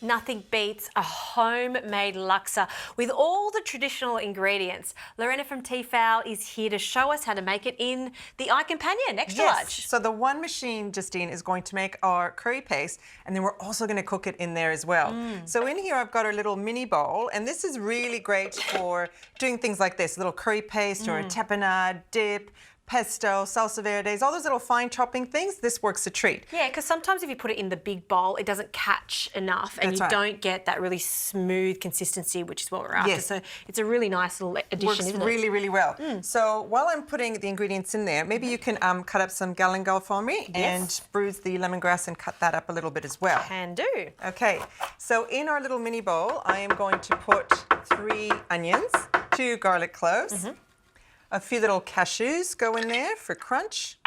Nothing beats a homemade laksa with all the traditional ingredients. Lorena from Tefal is here to show us how to make it in the eye companion, extra large. So the one machine, Justine, is going to make our curry paste, and then we're also going to cook it in there as well. So in here I've got our little mini bowl, and this is really great for doing things like this, a little curry paste or a tapenade, dip, pesto, salsa verdes, all those little fine chopping things. This works a treat. Yeah, because sometimes if you put it in the big bowl, it doesn't catch enough and you don't get that really smooth consistency, which is what we're after. So it's a really nice little addition, isn't it? Works really, really well. So while I'm putting the ingredients in there, maybe you can cut up some galangal for me and bruise the lemongrass and cut that up a little bit as well. Can do. Okay, so in our little mini bowl, I am going to put 3 onions, 2 garlic cloves, a few little cashews go in there for crunch.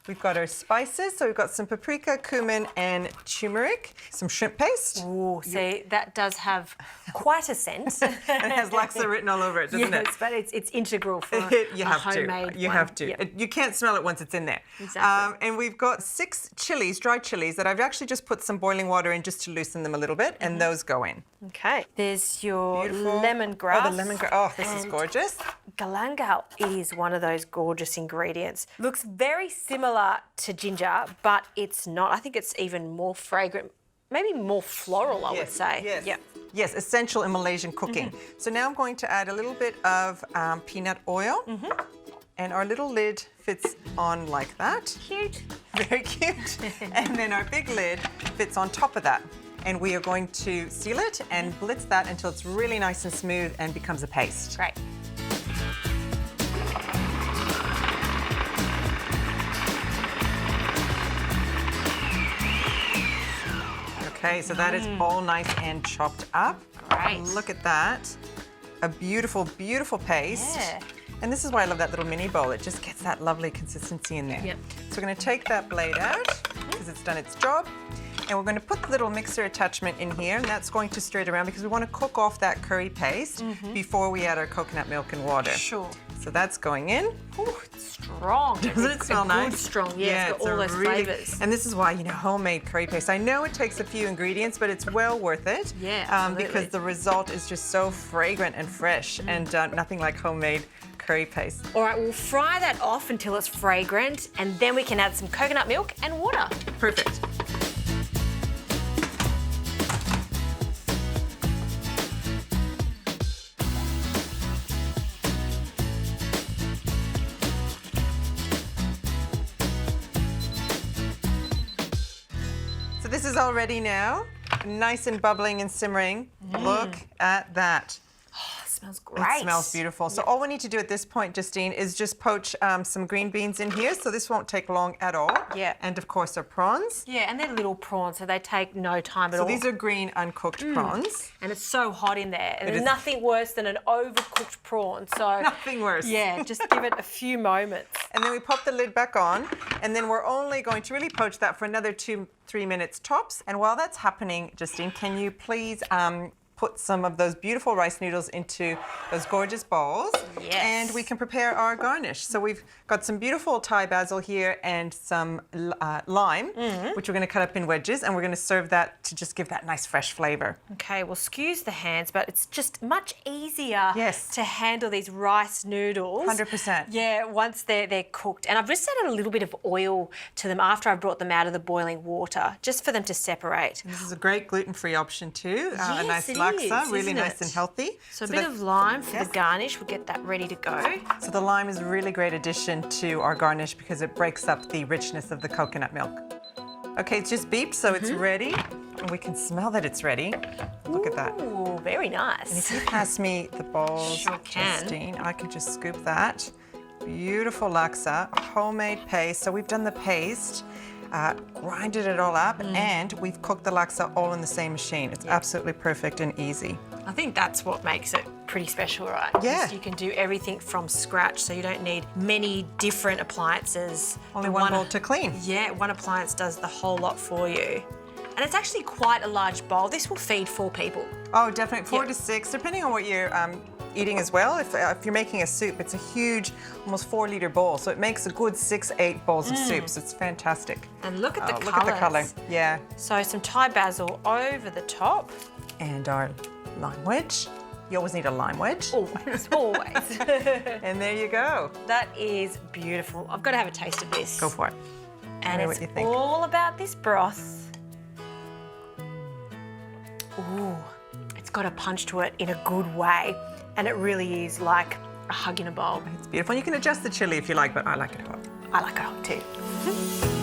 We've got our spices, so we've got some paprika, cumin, and turmeric, some shrimp paste. Ooh, see, that does have quite a scent. And it has laksa written all over it, doesn't it? Yes, but it's integral for you a have homemade to. You one. have to. Yep. You can't smell it once it's in there. Exactly. And we've got 6 chilies, dried chilies, that I've actually just put some boiling water in just to loosen them a little bit, and those go in. Okay. There's your lemongrass. Oh, the lemongrass. Oh, this is gorgeous. Galangal is one of those gorgeous ingredients. Looks very similar to ginger, but it's not. I think it's even more fragrant, maybe more floral, I would say. Yes. Yep. Yes, essential in Malaysian cooking. So now I'm going to add a little bit of peanut oil. And our little lid fits on like that. Cute. Very cute. And then our big lid fits on top of that. And we are going to seal it and blitz that until it's really nice and smooth and becomes a paste. Great. Okay, so that is all nice and chopped up. Great. Look at that. A beautiful, beautiful paste. Yeah. And this is why I love that little mini bowl. It just gets that lovely consistency in there. Yep. So we're going to take that blade out because it's done its job. And we're going to put the little mixer attachment in here, and that's going to stir it around because we want to cook off that curry paste before we add our coconut milk and water. Sure. So that's going in. Ooh, it's strong. Doesn't it smell nice? Good strong, yeah, it's got all those flavours. And this is why, homemade curry paste. I know it takes a few ingredients, but it's well worth it. Yeah, absolutely. Because the result is just so fragrant and fresh, and nothing like homemade curry paste. All right, we'll fry that off until it's fragrant, and then we can add some coconut milk and water. Perfect. So this is all ready now, nice and bubbling and simmering. Look at that. Smells great. It smells beautiful. So all we need to do at this point, Justine, is just poach some green beans in here. So this won't take long at all. Yeah. And of course our prawns. Yeah, and they're little prawns, so they take no time at all. So these are green uncooked prawns. And it's so hot in there. And It there's is. nothing worse than an overcooked prawn. So Nothing worse. yeah, just give it a few moments. And then we pop the lid back on, and then we're only going to really poach that for another 2-3 minutes tops. And while that's happening, Justine, can you please put some of those beautiful rice noodles into those gorgeous bowls. Yes. And we can prepare our garnish. So we've got some beautiful Thai basil here and some lime, which we're going to cut up in wedges, and we're going to serve that to just give that nice fresh flavour. Okay, well, excuse the hands, but it's just much easier Yes. to handle these rice noodles. 100%. Yeah, once they're cooked. And I've just added a little bit of oil to them after I've brought them out of the boiling water, just for them to separate. This is a great gluten-free option too. A Yes, nice it laksa, is, really isn't nice it? and healthy. So a bit of lime for the garnish. We'll get that ready to go. So the lime is a really great addition to our garnish because it breaks up the richness of the coconut milk. Okay, it's just beeped, so it's ready. And we can smell that it's ready. Look at that. Ooh, very nice. And if you pass me the bowls, Sure can. Justine, I can just scoop that. Beautiful laksa, homemade paste. So we've done the paste, grinded it all up, and we've cooked the laksa all in the same machine. It's absolutely perfect and easy. I think that's what makes it pretty special, right? Yeah. Just you can do everything from scratch, so you don't need many different appliances. Only one bowl to clean. Yeah, one appliance does the whole lot for you. And it's actually quite a large bowl. This will feed 4 people. Oh, definitely 4 to 6, depending on what your eating as well. If you're making a soup, it's a huge, almost 4-liter bowl, so it makes a good 6-8 bowls of soup. So it's fantastic. And look at the colours. Look at the colour. Yeah. So some Thai basil over the top. And our lime wedge. You always need a lime wedge. Always, always. And there you go. That is beautiful. I've got to have a taste of this. Go for it. And Tell me it's what you think. all about this broth. Ooh, it's got a punch to it in a good way. And it really is like a hug in a bowl. It's beautiful. You can adjust the chili if you like, but I like it hot. I like it hot too.